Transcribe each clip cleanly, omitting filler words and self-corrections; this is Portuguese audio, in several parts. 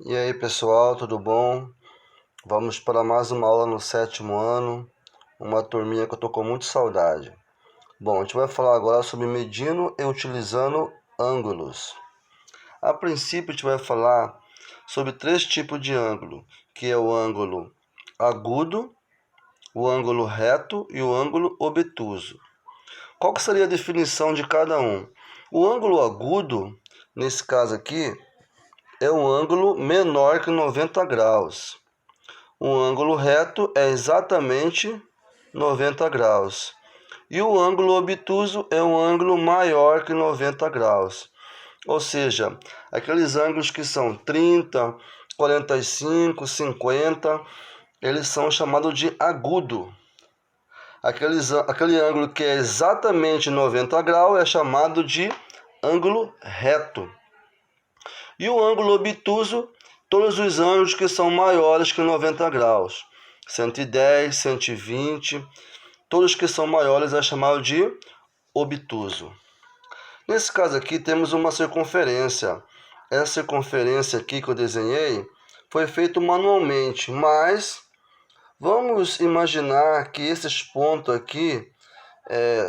E aí pessoal, tudo bom? Vamos para mais uma aula no 7º ano, uma turminha que eu tô com muita saudade. Bom, a gente vai falar agora sobre medindo e utilizando ângulos. A princípio a gente vai falar sobre 3 tipos de ângulo, que é o ângulo agudo, o ângulo reto e o ângulo obtuso. Qual que seria a definição de cada um? O ângulo agudo, nesse caso aqui, é um ângulo menor que 90 graus. O ângulo reto é exatamente 90 graus. E o ângulo obtuso é um ângulo maior que 90 graus. Ou seja, aqueles ângulos que são 30, 45, 50, eles são chamados de agudo. Aquele ângulo que é exatamente 90 graus é chamado de ângulo reto. E o ângulo obtuso, todos os ângulos que são maiores que 90 graus. 110, 120, todos que são maiores é chamado de obtuso. Nesse caso aqui temos uma circunferência. Essa circunferência aqui que eu desenhei foi feita manualmente, mas vamos imaginar que esses pontos aqui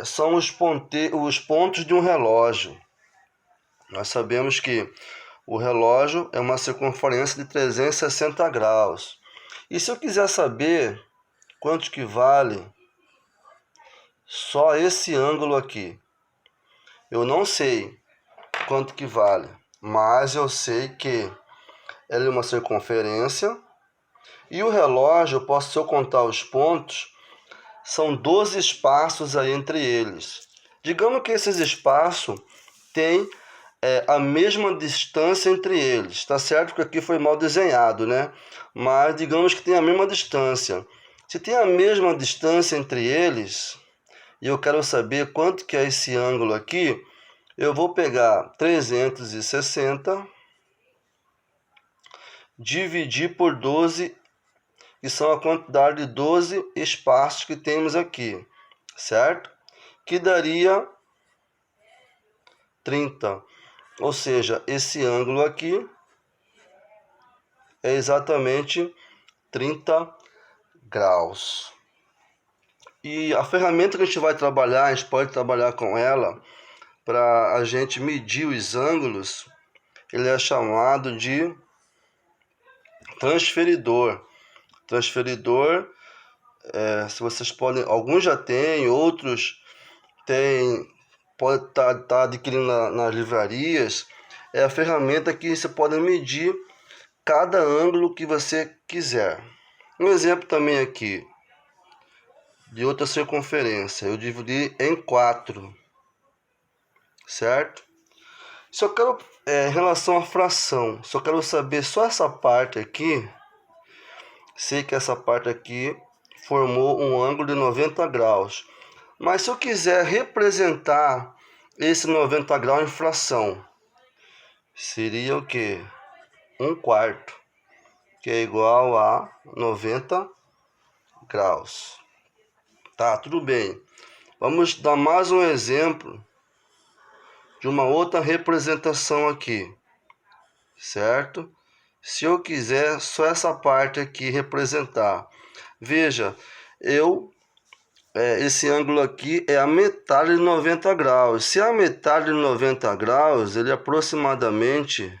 são os pontos de um relógio. Nós sabemos que o relógio é uma circunferência de 360 graus. E se eu quiser saber quanto que vale só esse ângulo aqui, eu não sei quanto que vale, mas eu sei que ela é uma circunferência e o relógio, se eu contar os pontos, são 12 espaços aí entre eles. Digamos que esses espaços têm a mesma distância entre eles. Tá certo que aqui foi mal desenhado, né? Mas digamos que tem a mesma distância. Se tem a mesma distância entre eles, e eu quero saber quanto que é esse ângulo aqui, eu vou pegar 360, dividir por 12, que são a quantidade de 12 espaços que temos aqui, certo? Que daria 30. Ou seja, esse ângulo aqui é exatamente 30 graus. E a ferramenta que a gente vai trabalhar, a gente pode trabalhar com ela para a gente medir os ângulos. Ele é chamado de transferidor. Transferidor, se vocês podem, alguns já têm, outros têm, pode estar adquirindo nas livrarias. É a ferramenta que você pode medir cada ângulo que você quiser. Um exemplo também aqui de outra circunferência, eu dividi em 4, certo? Se eu quero, em relação à fração, se eu quero saber só essa parte aqui, sei que essa parte aqui formou um ângulo de 90 graus. Mas se eu quiser representar esse 90 graus em fração, seria o quê? 1/4, que é igual a 90 graus. Tá, tudo bem. Vamos dar mais um exemplo de uma outra representação aqui, certo? Se eu quiser só essa parte aqui representar, veja, esse ângulo aqui é a metade de 90 graus. Se é a metade de 90 graus, ele é aproximadamente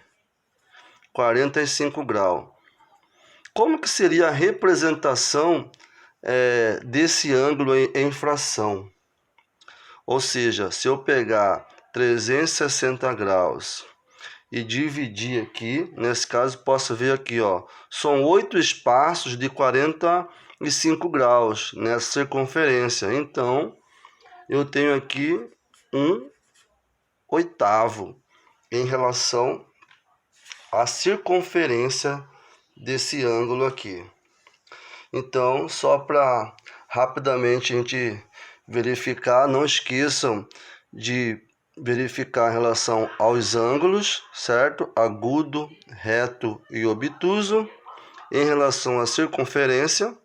45 graus. Como que seria a representação desse ângulo em fração? Ou seja, se eu pegar 360 graus e dividir aqui, nesse caso posso ver aqui, ó, são 8 espaços de 45 graus nessa circunferência. Então, eu tenho aqui 1/8 em relação à circunferência desse ângulo aqui. Então, só para rapidamente a gente verificar, não esqueçam de verificar em relação aos ângulos, certo? Agudo, reto e obtuso, em relação à circunferência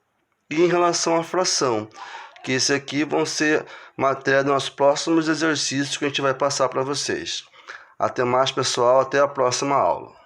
e em relação à fração, que esse aqui vão ser matéria dos nossos próximos exercícios que a gente vai passar para vocês. Até mais, pessoal, até a próxima aula.